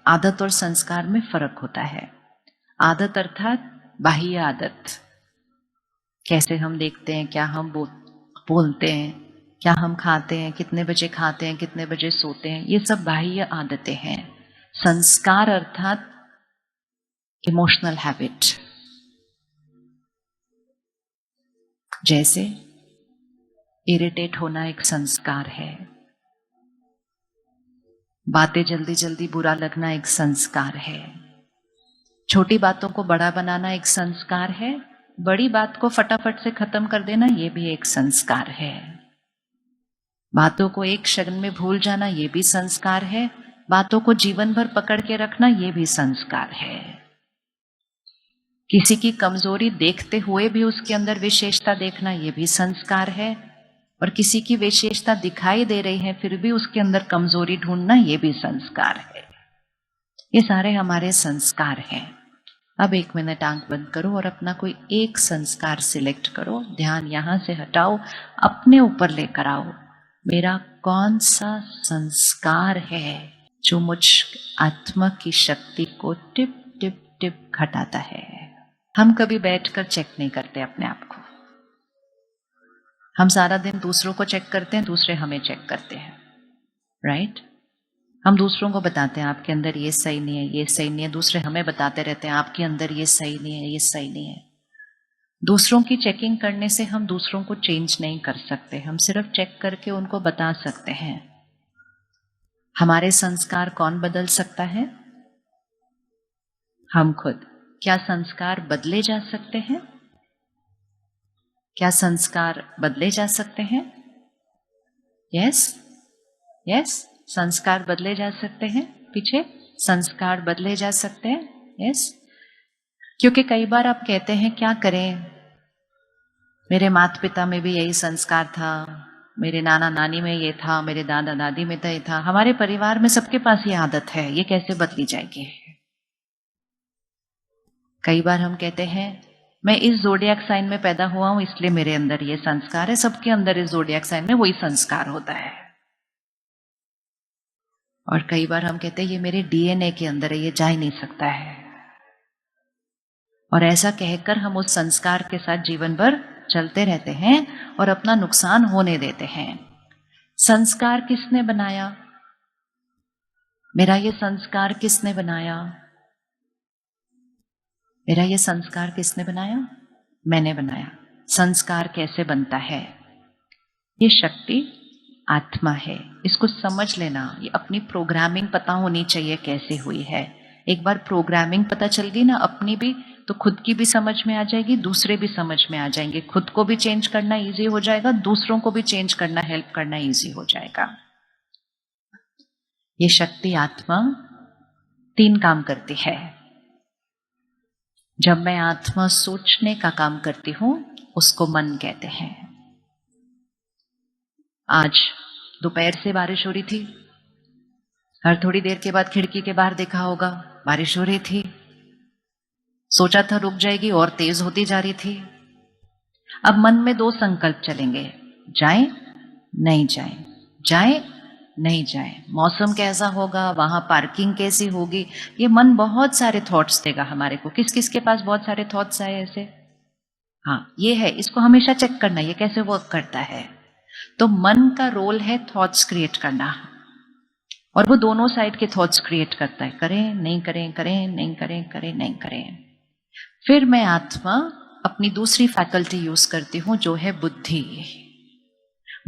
आदत और संस्कार में फर्क होता है। आदत अर्थात बाह्य आदत, कैसे हम देखते हैं, क्या हम बोलते हैं, क्या हम खाते हैं, कितने बजे खाते हैं, कितने बजे सोते हैं, ये सब बाह्य आदतें हैं। संस्कार अर्थात इमोशनल हैबिट, जैसे इरिटेट होना एक संस्कार है, बातें जल्दी जल्दी बुरा लगना एक संस्कार है, छोटी बातों को बड़ा बनाना एक संस्कार है, बड़ी बात को फटाफट से खत्म कर देना ये भी एक संस्कार है, बातों को एक क्षण में भूल जाना ये भी संस्कार है, बातों को जीवन भर पकड़ के रखना ये भी संस्कार है। किसी की कमजोरी देखते हुए भी उसके अंदर विशेषता देखना ये भी संस्कार है, और किसी की विशेषता दिखाई दे रही है फिर भी उसके अंदर कमजोरी ढूंढना ये भी संस्कार है। ये सारे हमारे संस्कार हैं। अब 1 मिनट आंख बंद करो और अपना कोई एक संस्कार सिलेक्ट करो, ध्यान यहां से हटाओ, अपने ऊपर लेकर आओ। मेरा कौन सा संस्कार है जो मुझ आत्मा की शक्ति को टिप टिप टिप घटाता है। हम कभी बैठकर चेक नहीं करते अपने आप को, हम सारा दिन दूसरों को चेक करते हैं, दूसरे हमें चेक करते हैं, राइट? हम दूसरों को बताते हैं आपके अंदर ये सही नहीं है, ये सही नहीं है, दूसरे हमें बताते रहते हैं आपके अंदर ये सही नहीं है, ये सही नहीं है। दूसरों की चेकिंग करने से हम दूसरों को चेंज नहीं कर सकते, हम सिर्फ चेक करके उनको बता सकते हैं। हमारे संस्कार कौन बदल सकता है? हम खुद। क्या संस्कार बदले जा सकते हैं? क्या संस्कार बदले जा सकते हैं? यस, यस, संस्कार बदले जा सकते हैं। पीछे संस्कार बदले जा सकते हैं, यस। क्योंकि कई बार आप कहते हैं क्या करें, मेरे माता पिता में भी यही संस्कार था, मेरे नाना नानी में ये था, मेरे दादा दादी में तो ये था, हमारे परिवार में सबके पास ये आदत है, ये कैसे बदली जाएगी? कई बार हम कहते हैं मैं इस ज़ोडिएक साइन में पैदा हुआ हूं इसलिए मेरे अंदर ये संस्कार है, सबके अंदर इस ज़ोडिएक साइन में वही संस्कार होता है। और कई बार हम कहते हैं ये मेरे डीएनए के अंदर है, ये जा ही नहीं सकता है। और ऐसा कहकर हम उस संस्कार के साथ जीवन भर चलते रहते हैं और अपना नुकसान होने देते हैं। संस्कार किसने बनाया? मेरा ये संस्कार किसने बनाया? मेरा ये संस्कार किसने बनाया? मैंने बनाया। संस्कार कैसे बनता है? ये शक्ति आत्मा है, इसको समझ लेना। ये अपनी प्रोग्रामिंग पता होनी चाहिए कैसे हुई है। एक बार प्रोग्रामिंग पता चल गई ना अपनी भी, तो खुद की भी समझ में आ जाएगी, दूसरे भी समझ में आ जाएंगे। खुद को भी चेंज करना इजी हो जाएगा, दूसरों को भी चेंज करना, हेल्प करना इजी हो जाएगा। ये शक्ति आत्मा 3 काम करती है। जब मैं आत्मा सोचने का काम करती हूं उसको मन कहते हैं। आज दोपहर से बारिश हो रही थी, हर थोड़ी देर के बाद खिड़की के बाहर देखा होगा बारिश हो रही थी, सोचा था रुक जाएगी और तेज होती जा रही थी। अब मन में 2 संकल्प चलेंगे, जाएं नहीं जाएं, जाएं नहीं जाएं, मौसम कैसा होगा, वहां पार्किंग कैसी होगी, ये मन बहुत सारे थॉट्स देगा हमारे को। किस किस के पास बहुत सारे थॉट्स आए ऐसे? हाँ, ये है, इसको हमेशा चेक करना ये कैसे वर्क करता है। तो मन का रोल है थॉट्स क्रिएट करना, और वो दोनों साइड के थॉट्स क्रिएट करता है, करें नहीं करें, करें नहीं करें, करें नहीं करें। फिर मैं आत्मा अपनी दूसरी फैकल्टी यूज करती हूं जो है बुद्धि।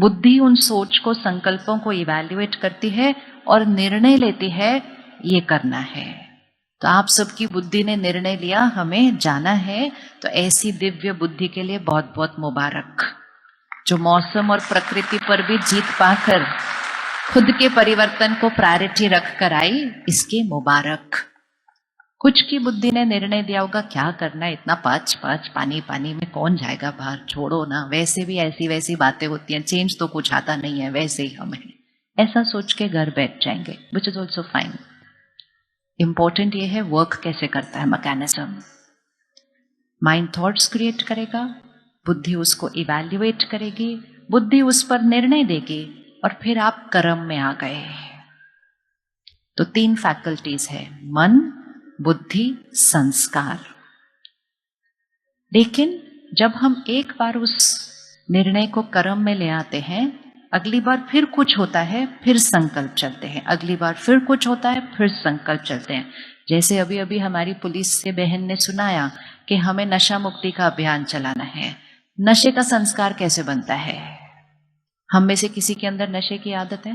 बुद्धि उन सोच को, संकल्पों को इवैल्यूएट करती है और निर्णय लेती है ये करना है। तो आप सबकी बुद्धि ने निर्णय लिया हमें जाना है, तो ऐसी दिव्य बुद्धि के लिए बहुत बहुत मुबारक, जो मौसम और प्रकृति पर भी जीत पाकर खुद के परिवर्तन को प्रायोरिटी रखकर आई, इसके मुबारक। कुछ की बुद्धि ने निर्णय दिया होगा क्या करना है, इतना पाँच पानी पानी में कौन जाएगा बाहर, छोड़ो ना, वैसे भी ऐसी वैसी बातें होती हैं, चेंज तो कुछ आता नहीं है, वैसे ही हम हैं, ऐसा सोच के घर बैठ जाएंगे, which is also fine. Important ये है वर्क कैसे करता है मैकेनिज्म। माइंड थॉट्स क्रिएट करेगा, बुद्धि उसको इवैल्यूएट करेगी, बुद्धि उस पर निर्णय देगी, और फिर आप कर्म में आ गए। तो 3 फैकल्टीज है, मन, बुद्धि, संस्कार। लेकिन जब हम एक बार उस निर्णय को कर्म में ले आते हैं, अगली बार फिर कुछ होता है, फिर संकल्प चलते हैं, अगली बार फिर कुछ होता है, फिर संकल्प चलते हैं। जैसे अभी अभी हमारी पुलिस से बहन ने सुनाया कि हमें नशा मुक्ति का अभियान चलाना है। नशे का संस्कार कैसे बनता है? हम में से किसी के अंदर नशे की आदत है?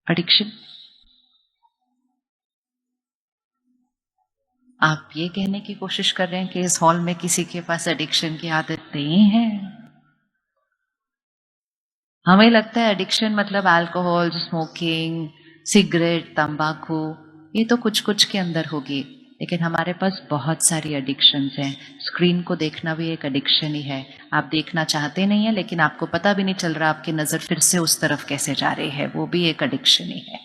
एडिक्शन? आप ये कहने की कोशिश कर रहे हैं कि इस हॉल में किसी के पास एडिक्शन की आदत नहीं है? हमें लगता है एडिक्शन मतलब अल्कोहल, स्मोकिंग, सिगरेट, तंबाकू, ये तो कुछ कुछ के अंदर होगी, लेकिन हमारे पास बहुत सारी एडिक्शंस हैं। स्क्रीन को देखना भी एक एडिक्शन ही है। आप देखना चाहते नहीं है, लेकिन आपको पता भी नहीं चल रहा आपकी नजर फिर से उस तरफ कैसे जा रही है, वो भी एक एडिक्शन ही है।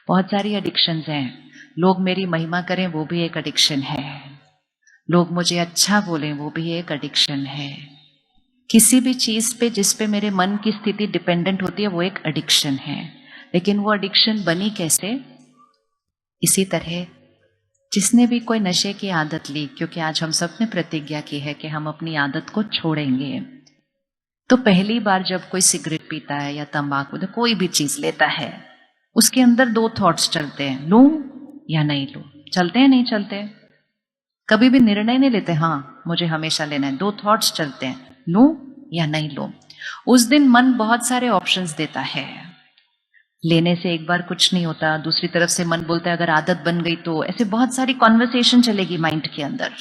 बहुत सारी एडिक्शंस हैं। लोग मेरी महिमा करें, वो भी एक एडिक्शन है। लोग मुझे अच्छा बोलें, वो भी एक एडिक्शन है। किसी भी चीज पे जिस पे मेरे मन की स्थिति डिपेंडेंट होती है, वो एक एडिक्शन है। लेकिन वो एडिक्शन बनी कैसे? इसी तरह जिसने भी कोई नशे की आदत ली, क्योंकि आज हम सब ने प्रतिज्ञा की है कि हम अपनी आदत को छोड़ेंगे, तो पहली बार जब कोई सिगरेट पीता है या तंबाकू, तो कोई भी चीज लेता है, उसके अंदर 2 थॉट्स चलते हैं, लूं या नहीं लूं। चलते हैं, नहीं चलते? कभी भी निर्णय नहीं लेते, हाँ मुझे हमेशा लेना है। 2 थॉट्स चलते हैं, लूं या नहीं लूं। उस दिन मन बहुत सारे ऑप्शंस देता है। लेने से एक बार कुछ नहीं होता, दूसरी तरफ से मन बोलता है अगर आदत बन गई तो, ऐसे बहुत सारी कॉन्वर्सेशन चलेगी माइंड के अंदर।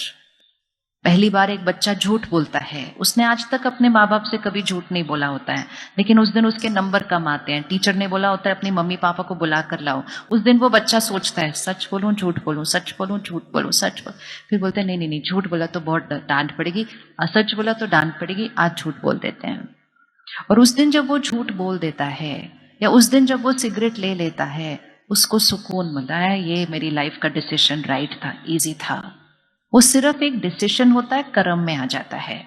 पहली बार एक बच्चा झूठ बोलता है, उसने आज तक अपने माँ बाप से कभी झूठ नहीं बोला होता है, लेकिन उस दिन उसके नंबर कम आते हैं। टीचर ने बोला होता है अपनी मम्मी पापा को बुला कर लाओ, उस दिन वो बच्चा सोचता है सच बोलूं झूठ बोलूं, सच बोलूं झूठ बोलूं, सच बोलूं। फिर बोलते हैं नहीं नहीं नहीं, झूठ बोला तो बहुत डांट पड़ेगी, सच बोला तो डांट पड़ेगी, आज झूठ बोल देते हैं। और उस दिन जब वो झूठ बोल देता है, या उस दिन जब वो सिगरेट ले लेता है, उसको सुकून मिलता है, ये मेरी लाइफ का डिसीजन राइट था, इजी था। वो सिर्फ एक डिसीजन होता है, कर्म में आ जाता है।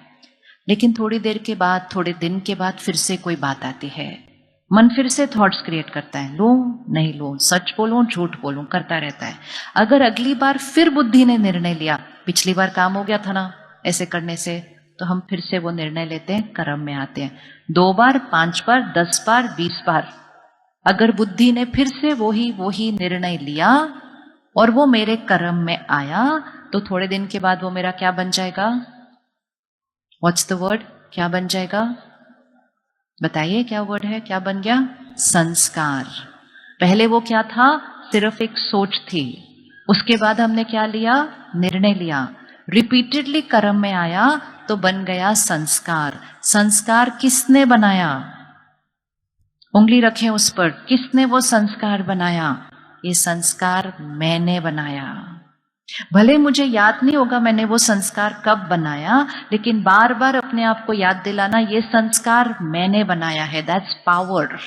लेकिन थोड़ी देर के बाद, थोड़े दिन के बाद फिर से कोई बात आती है, मन फिर से थॉट्स क्रिएट करता है, लूं नहीं लूं, सच बोलूं झूठ बोलूं, करता रहता है। अगर अगली बार फिर बुद्धि ने निर्णय लिया, पिछली बार काम हो गया था ना ऐसे करने से, तो हम फिर से वो निर्णय लेते हैं, कर्म में आते हैं। 2 बार, 5 बार, 10 बार, 20 बार, अगर बुद्धि ने फिर से वही निर्णय लिया और वो मेरे कर्म में आया, तो थोड़े दिन के बाद वो मेरा क्या बन जाएगा? What's the word? क्या बन जाएगा? बताइए क्या वर्ड है, क्या बन गया? संस्कार। पहले वो क्या था? सिर्फ एक सोच थी। उसके बाद हमने क्या लिया? निर्णय लिया। रिपीटेडली कर्म में आया तो बन गया संस्कार। संस्कार किसने बनाया? उंगली रखें उस पर, किसने वो संस्कार बनाया? ये संस्कार मैंने बनाया। भले मुझे याद नहीं होगा मैंने वो संस्कार कब बनाया, लेकिन बार बार अपने आप को याद दिलाना, ये संस्कार मैंने बनाया है। दैट्स पावर,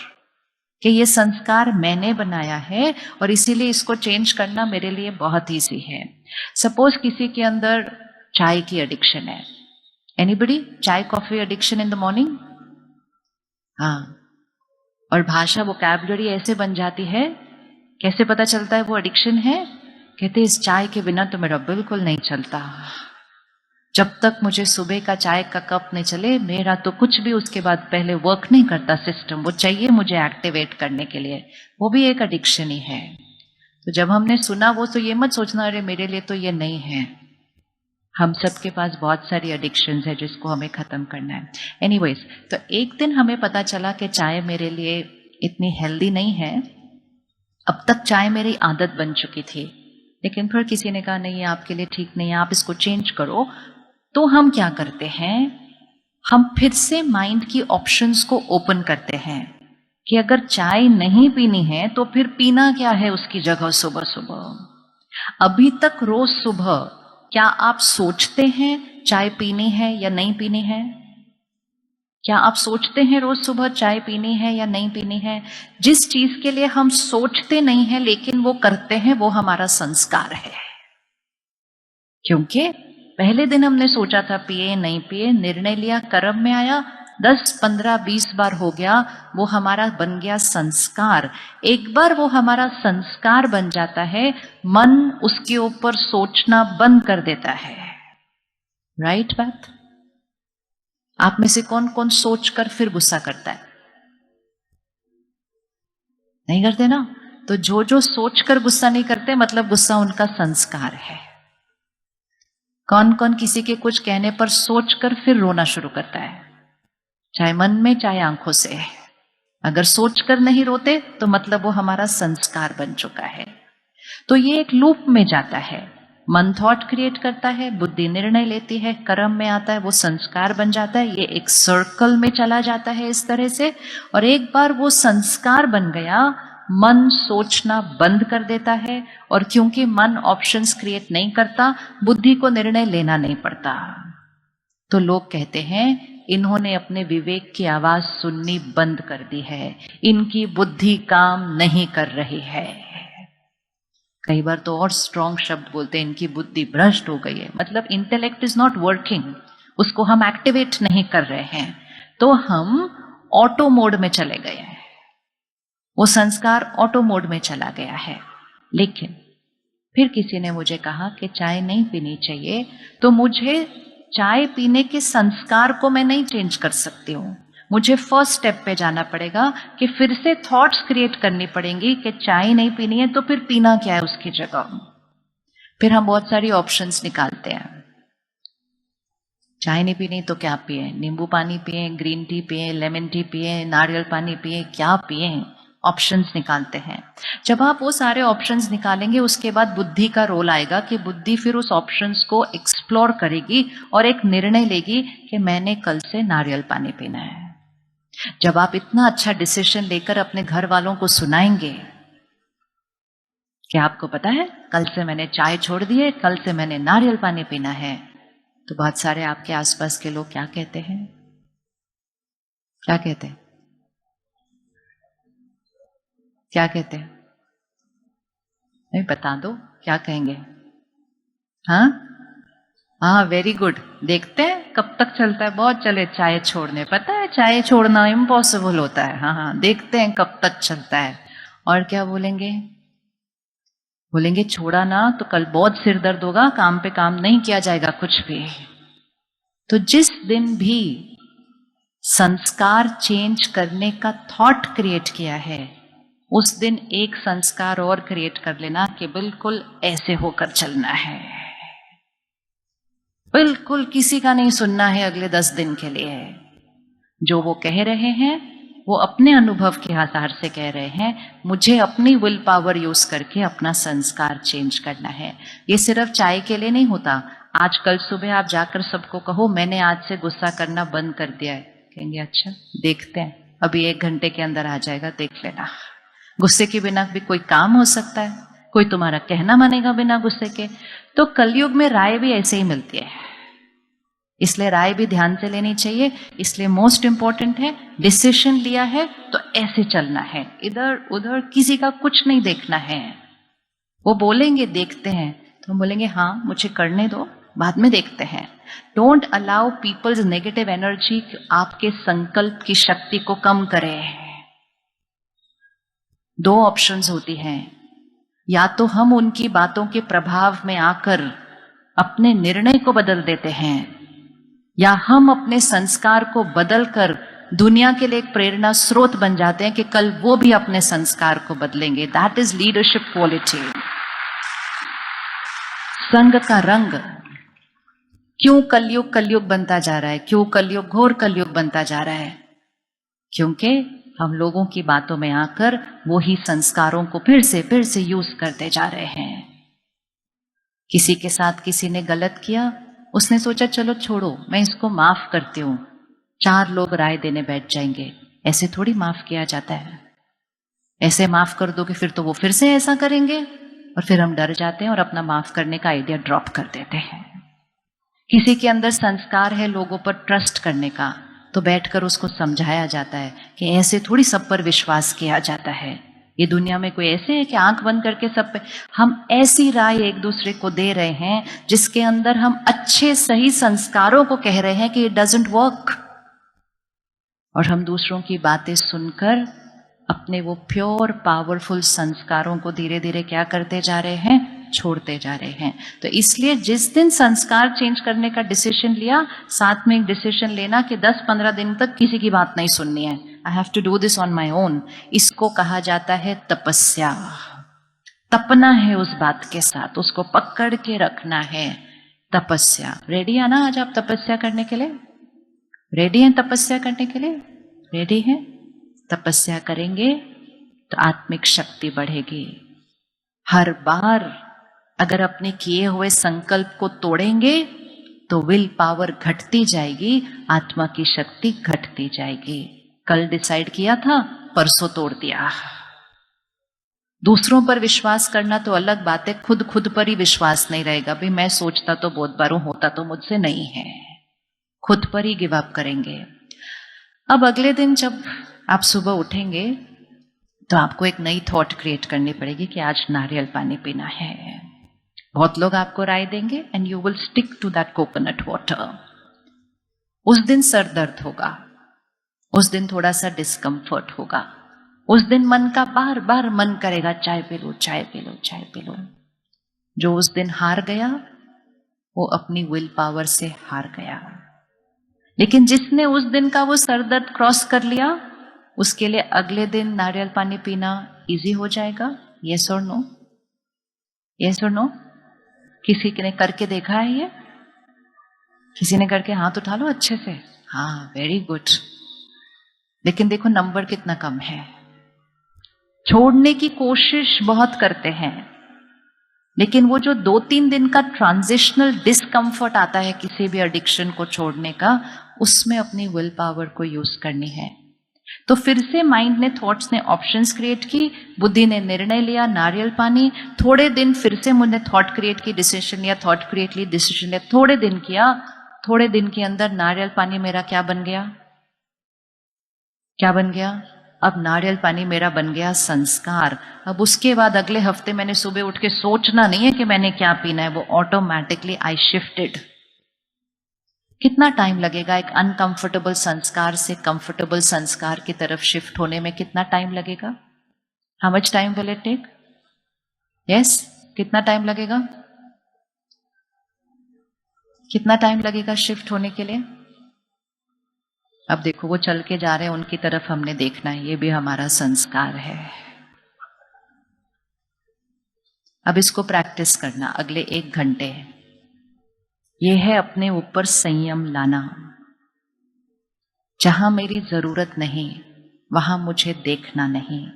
कि ये संस्कार मैंने बनाया है और इसीलिए इसको चेंज करना मेरे लिए बहुत ईजी है। सपोज किसी के अंदर चाय की एडिक्शन है। एनीबडी? चाय coffee addiction in the morning? हाँ। और भाषा, वोकैबुलरी ऐसे बन जाती है, कैसे पता चलता है वो एडिक्शन है? कहते इस चाय के बिना तो मेरा बिल्कुल नहीं चलता। जब तक मुझे सुबह का चाय का कप नहीं चले, मेरा तो कुछ भी उसके बाद पहले वर्क नहीं करता सिस्टम, वो चाहिए मुझे एक्टिवेट करने के लिए। वो भी एक एडिक्शन ही है। तो जब हमने सुना वो, तो ये मत सोचना अरे मेरे लिए तो ये नहीं है। हम सबके पास बहुत सारी एडिक्शंस है जिसको हमें खत्म करना है। एनीवेज, तो एक दिन हमें पता चला कि चाय मेरे लिए इतनी हेल्दी नहीं है। अब तक चाय मेरी आदत बन चुकी थी, लेकिन फिर किसी ने कहा नहीं ये आपके लिए ठीक नहीं है, आप इसको चेंज करो। तो हम क्या करते हैं? हम फिर से माइंड की ऑप्शंस को ओपन करते हैं कि अगर चाय नहीं पीनी है तो फिर पीना क्या है उसकी जगह सुबह सुबह। अभी तक रोज सुबह क्या आप सोचते हैं चाय पीनी है या नहीं पीनी है? क्या आप सोचते हैं रोज सुबह चाय पीनी है या नहीं पीनी है? जिस चीज के लिए हम सोचते नहीं है लेकिन वो करते हैं, वो हमारा संस्कार है। क्योंकि पहले दिन हमने सोचा था पिए नहीं पिए, निर्णय लिया, कर्म में आया, 10, 15, 20 बार हो गया, वो हमारा बन गया संस्कार। एक बार वो हमारा संस्कार बन जाता है, मन उसके ऊपर सोचना बंद कर देता है। राइट बात? आप में से कौन कौन सोचकर फिर गुस्सा करता है? नहीं करते ना? तो जो जो सोचकर गुस्सा नहीं करते, मतलब गुस्सा उनका संस्कार है। कौन कौन किसी के कुछ कहने पर सोचकर फिर रोना शुरू करता है, चाहे मन में चाहे आंखों से? अगर सोचकर नहीं रोते तो मतलब वो हमारा संस्कार बन चुका है। तो ये एक लूप में जाता है। मन थॉट क्रिएट करता है, बुद्धि निर्णय लेती है, कर्म में आता है, वो संस्कार बन जाता है। ये एक सर्कल में चला जाता है इस तरह से। और एक बार वो संस्कार बन गया, मन सोचना बंद कर देता है। और क्योंकि मन ऑप्शंस क्रिएट नहीं करता, बुद्धि को निर्णय लेना नहीं पड़ता। तो लोग कहते हैं इन्होंने अपने विवेक की आवाज सुननी बंद कर दी है, इनकी बुद्धि काम नहीं कर रही है। कई बार तो और स्ट्रॉन्ग शब्द बोलते हैं, इनकी बुद्धि भ्रष्ट हो गई है। मतलब इंटेलेक्ट इज नॉट वर्किंग, उसको हम एक्टिवेट नहीं कर रहे हैं, तो हम ऑटो मोड में चले गए हैं। वो संस्कार ऑटो मोड में चला गया है। लेकिन फिर किसी ने मुझे कहा कि चाय नहीं पीनी चाहिए, तो मुझे चाय पीने के संस्कार को मैं नहीं चेंज कर सकती हूँ। मुझे फर्स्ट स्टेप पे जाना पड़ेगा कि फिर से थॉट्स क्रिएट करनी पड़ेंगी कि चाय नहीं पीनी है, तो फिर पीना क्या है उसकी जगह। फिर हम बहुत सारी ऑप्शंस निकालते हैं। चाय नहीं पीनी तो क्या पिए? नींबू पानी पिए, ग्रीन टी पिए, लेमन टी पिए, नारियल पानी पिए, क्या पिए? ऑप्शंस निकालते हैं। जब आप वो सारे ऑप्शंस निकालेंगे, उसके बाद बुद्धि का रोल आएगा कि बुद्धि फिर उस ऑप्शंस को एक्सप्लोर करेगी और एक निर्णय लेगी कि मैंने कल से नारियल पानी पीना है। जब आप इतना अच्छा डिसीजन लेकर अपने घर वालों को सुनाएंगे कि आपको पता है कल से मैंने चाय छोड़ दी है, कल से मैंने नारियल पानी पीना है, तो बहुत सारे आपके आसपास के लोग क्या कहते हैं? क्या कहते हैं? क्या कहते हैं? नहीं, बता दो क्या कहेंगे? हाँ हाँ, वेरी गुड। देखते हैं कब तक चलता है। बहुत चले चाय छोड़ने, पता है चाय छोड़ना इम्पॉसिबल होता है। हाँ हाँ, देखते हैं कब तक चलता है। और क्या बोलेंगे? बोलेंगे छोड़ा ना तो कल बहुत सिर दर्द होगा, काम पे काम नहीं किया जाएगा कुछ भी। तो जिस दिन भी संस्कार चेंज करने का थॉट क्रिएट किया है, उस दिन एक संस्कार और क्रिएट कर लेना कि बिल्कुल ऐसे होकर चलना है। बिल्कुल किसी का नहीं सुनना है अगले 10 दिन के लिए। जो वो कह रहे हैं वो अपने अनुभव के आधार से कह रहे हैं। मुझे अपनी विल पावर यूज करके अपना संस्कार चेंज करना है। ये सिर्फ चाय के लिए नहीं होता। आज कल सुबह आप जाकर सबको कहो मैंने आज से गुस्सा करना बंद कर दिया है, कहेंगे अच्छा देखते हैं, अभी 1 घंटे के अंदर आ जाएगा, देख लेना। गुस्से के बिना भी कोई काम हो सकता है? कोई तुम्हारा कहना मानेगा बिना गुस्से के? तो कलयुग में राय भी ऐसे ही मिलती है, इसलिए राय भी ध्यान से लेनी चाहिए। इसलिए मोस्ट इंपॉर्टेंट है, डिसीजन लिया है तो ऐसे चलना है, इधर उधर किसी का कुछ नहीं देखना है। वो बोलेंगे देखते हैं, तो हम बोलेंगे हाँ मुझे करने दो, बाद में देखते हैं। Don't allow people's negative energy आपके संकल्प की शक्ति को कम करे। 2 ऑप्शंस होती हैं, या तो हम उनकी बातों के प्रभाव में आकर अपने निर्णय को बदल देते हैं, या हम अपने संस्कार को बदलकर दुनिया के लिए एक प्रेरणा स्रोत बन जाते हैं कि कल वो भी अपने संस्कार को बदलेंगे। That is leadership quality. संग का रंग। क्यों कलयुग कलयुग बनता जा रहा है? क्यों कलयुग घोर कलयुग बनता जा रहा है? क्योंकि हम लोगों की बातों में आकर वो ही संस्कारों को फिर से यूज करते जा रहे हैं। किसी के साथ किसी ने गलत किया, उसने सोचा चलो छोड़ो मैं इसको माफ करती हूं, 4 लोग राय देने बैठ जाएंगे। ऐसे थोड़ी माफ किया जाता है। ऐसे माफ कर दोगे फिर तो वो फिर से ऐसा करेंगे, और फिर हम डर जाते हैं और अपना माफ करने का आइडिया ड्रॉप कर देते हैं। किसी के अंदर संस्कार है लोगों पर ट्रस्ट करने का, तो बैठकर उसको समझाया जाता है कि ऐसे थोड़ी सब पर विश्वास किया जाता है। ये दुनिया में कोई ऐसे है कि आंख बंद करके सब पे हम ऐसी राय एक दूसरे को दे रहे हैं जिसके अंदर हम अच्छे सही संस्कारों को कह रहे हैं कि इट डजंट वर्क। और हम दूसरों की बातें सुनकर अपने वो प्योर पावरफुल संस्कारों को धीरे धीरे क्या करते जा रहे हैं, छोड़ते जा रहे हैं। तो इसलिए जिस दिन संस्कार चेंज करने का डिसीजन लिया, साथ में एक डिसीजन लेना कि 10-15 दिन तक किसी की बात नहीं सुननी है, I have to do this on my own. इसको कहा जाता है तपस्या। तपना है उस बात के साथ, उसको पकड़ के रखना है, तपस्या। रेडी है ना आज आप तपस्या करने के लिए? रेडी हैं तपस्या करने के लिए? रेडी हैं? तपस्या करेंगे तो आत्मिक शक्ति बढ़ेगी। हर बार अगर अपने किए हुए संकल्प को तोड़ेंगे तो विल पावर घटती जाएगी, आत्मा की शक्ति घटती जाएगी। कल डिसाइड किया था, परसों तोड़ दिया। दूसरों पर विश्वास करना तो अलग बात है, खुद पर ही विश्वास नहीं रहेगा। भाई मैं सोचता तो बहुत बार हूं, होता तो मुझसे नहीं है, खुद पर ही गिव अप करेंगे। अब अगले दिन जब आप सुबह उठेंगे तो आपको एक नई थॉट क्रिएट करनी पड़ेगी कि आज नारियल पानी पीना है। बहुत लोग आपको राय देंगे and you will stick to that coconut water. उस दिन सर दर्द होगा, उस दिन थोड़ा सा डिस्कंफर्ट होगा, उस दिन मन का बार बार मन करेगा चाय पी लो, चाय पी लो, चाय पी लो। जो उस दिन हार गया वो अपनी विल पावर से हार गया। लेकिन जिसने उस दिन का वो सरदर्द क्रॉस कर लिया, उसके लिए अगले दिन नारियल पानी पीना इजी हो जाएगा। यस और नो? यस और नो? किसी ने करके देखा है ये? किसी ने करके हाथ उठा लो अच्छे से। हाँ, वेरी गुड। लेकिन देखो नंबर कितना कम है। छोड़ने की कोशिश बहुत करते हैं, लेकिन वो जो 2-3 दिन का ट्रांजिशनल डिस्कंफर्ट आता है किसी भी एडिक्शन को छोड़ने का, उसमें अपनी विल पावर को यूज करनी है। तो फिर से माइंड ने, थॉट्स ने ऑप्शंस क्रिएट की, बुद्धि ने निर्णय लिया नारियल पानी। थोड़े दिन फिर से मुझे थॉट क्रिएट की, डिसीजन लिया, थॉट क्रिएट ली, डिसीजन लिया, थोड़े दिन किया। थोड़े दिन के अंदर नारियल पानी मेरा क्या बन गया? क्या बन गया? अब नारियल पानी मेरा बन गया संस्कार। अब उसके बाद अगले हफ्ते मैंने सुबह उठ के सोचना नहीं है कि मैंने क्या पीना है, वो ऑटोमेटिकली आई शिफ्टेड। कितना टाइम लगेगा एक अनकंफर्टेबल संस्कार से कंफर्टेबल संस्कार की तरफ शिफ्ट होने में? कितना टाइम लगेगा? How much time will it take? Yes, कितना टाइम लगेगा? कितना टाइम लगेगा शिफ्ट होने के लिए? अब देखो वो चल के जा रहे हैं, उनकी तरफ हमने देखना है, ये भी हमारा संस्कार है। अब इसको प्रैक्टिस करना अगले 1 घंटे। ये है अपने ऊपर संयम लाना। जहां मेरी जरूरत नहीं वहां मुझे देखना नहीं,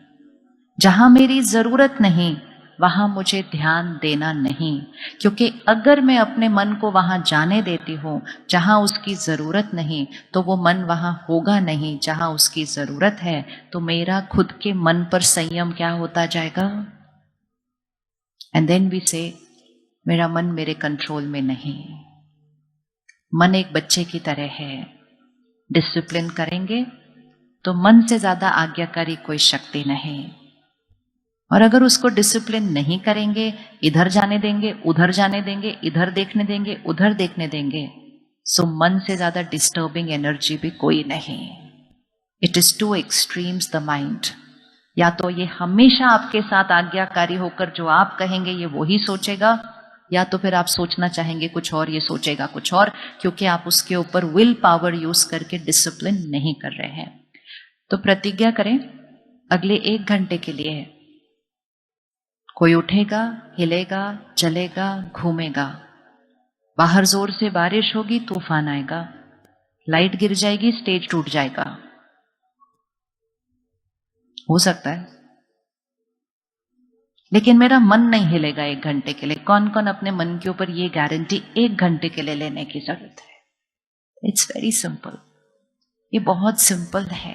जहां मेरी जरूरत नहीं वहां मुझे ध्यान देना नहीं। क्योंकि अगर मैं अपने मन को वहां जाने देती हूं जहां उसकी जरूरत नहीं, तो वो मन वहां होगा नहीं जहां उसकी जरूरत है। तो मेरा खुद के मन पर संयम क्या होता जाएगा? एंड देन वी से, मेरा मन मेरे कंट्रोल में नहीं। मन एक बच्चे की तरह है, डिसिप्लिन करेंगे तो मन से ज्यादा आज्ञाकारी कोई शक्ति नहीं। और अगर उसको डिसिप्लिन नहीं करेंगे, इधर जाने देंगे, उधर जाने देंगे, इधर देखने देंगे, उधर देखने देंगे, सो मन से ज्यादा डिस्टर्बिंग एनर्जी भी कोई नहीं। It is two extremes the mind. या तो ये हमेशा आपके साथ आज्ञाकारी होकर जो आप कहेंगे ये वो ही सोचेगा, या तो फिर आप सोचना चाहेंगे कुछ और, ये सोचेगा कुछ और, क्योंकि आप उसके ऊपर विल पावर यूज करके डिसिप्लिन नहीं कर रहे हैं। तो प्रतिज्ञा करें अगले 1 घंटे के लिए, कोई उठेगा, हिलेगा, चलेगा, घूमेगा, बाहर जोर से बारिश होगी, तूफान आएगा, लाइट गिर जाएगी, स्टेज टूट जाएगा, हो सकता है, लेकिन मेरा मन नहीं हिलेगा 1 घंटे के लिए। कौन कौन अपने मन के ऊपर ये गारंटी 1 घंटे के लिए लेने की जरूरत है? It's very simple. ये बहुत सिंपल है।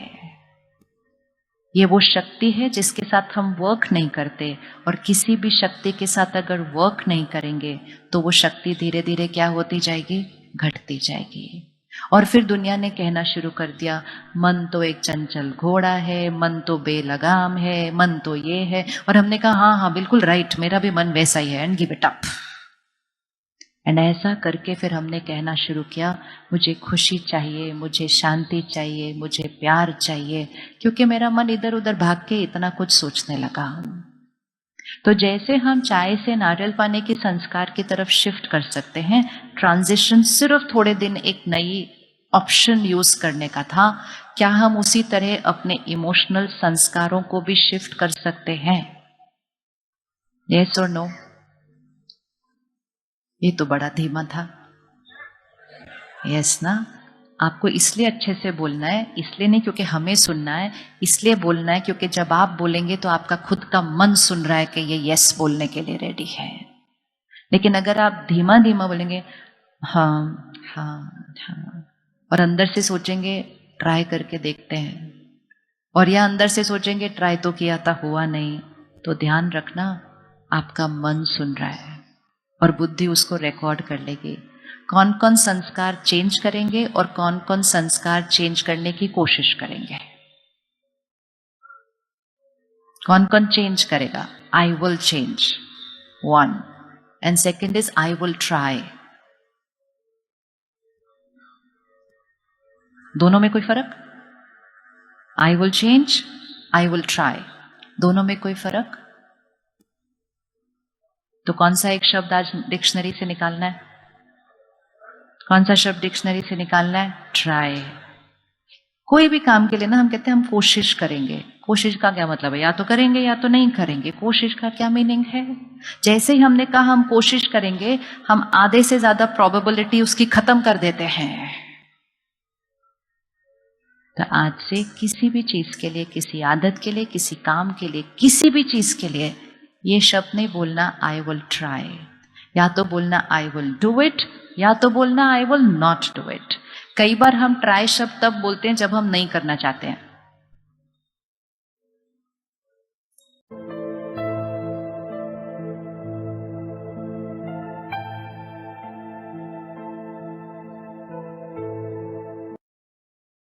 ये वो शक्ति है जिसके साथ हम वर्क नहीं करते, और किसी भी शक्ति के साथ अगर वर्क नहीं करेंगे तो वो शक्ति धीरे धीरे क्या होती जाएगी? घटती जाएगी। और फिर दुनिया ने कहना शुरू कर दिया, मन तो एक चंचल घोड़ा है, मन तो बेलगाम है, मन तो ये है। और हमने कहा हाँ हाँ बिल्कुल राइट, मेरा भी मन वैसा ही है, and give it up. And ऐसा करके फिर हमने कहना शुरू किया, मुझे खुशी चाहिए, मुझे शांति चाहिए, मुझे प्यार चाहिए, क्योंकि मेरा मन इधर उधर भाग के इतना कुछ सोचने लगा। तो जैसे हम चाय से नारियल पानी के संस्कार की तरफ शिफ्ट कर सकते हैं, ट्रांजिशन सिर्फ थोड़े दिन एक नई ऑप्शन यूज करने का था, क्या हम उसी तरह अपने इमोशनल संस्कारों को भी शिफ्ट कर सकते हैं? यस और नो? ये तो बड़ा धीमा था। यस ना? आपको इसलिए अच्छे से बोलना है, इसलिए नहीं क्योंकि हमें सुनना है, इसलिए बोलना है क्योंकि जब आप बोलेंगे तो आपका खुद का मन सुन रहा है कि ये यस बोलने के लिए रेडी है। लेकिन अगर आप धीमा धीमा बोलेंगे हाँ हाँ हाँ, और अंदर से सोचेंगे ट्राई करके देखते हैं, और या अंदर से सोचेंगे ट्राई तो किया था हुआ नहीं, तो ध्यान रखना आपका मन सुन रहा है और बुद्धि उसको रिकॉर्ड कर लेगी। कौन कौन संस्कार चेंज करेंगे और कौन कौन संस्कार चेंज करने की कोशिश करेंगे? कौन कौन चेंज करेगा? I will change, one, and second is I will try. दोनों में कोई फर्क? I will change, I will try, दोनों में कोई फर्क? तो कौन सा एक शब्द आज डिक्शनरी से निकालना है? कौन सा शब्द डिक्शनरी से निकालना है? ट्राई। कोई भी काम के लिए ना हम कहते हैं हम कोशिश करेंगे। कोशिश का क्या मतलब है? या तो करेंगे या तो नहीं करेंगे। कोशिश का क्या मीनिंग है? जैसे ही हमने कहा हम कोशिश करेंगे, हम आधे से ज्यादा प्रोबेबिलिटी उसकी खत्म कर देते हैं। तो आज से किसी भी चीज के लिए, किसी आदत के लिए, किसी काम के लिए, किसी भी चीज के लिए ये शब्द नहीं बोलना आई विल ट्राई, या तो बोलना आई विल डू इट, या तो बोलना I will not do it. कई बार हम ट्राई शब्द तब बोलते हैं जब हम नहीं करना चाहते हैं।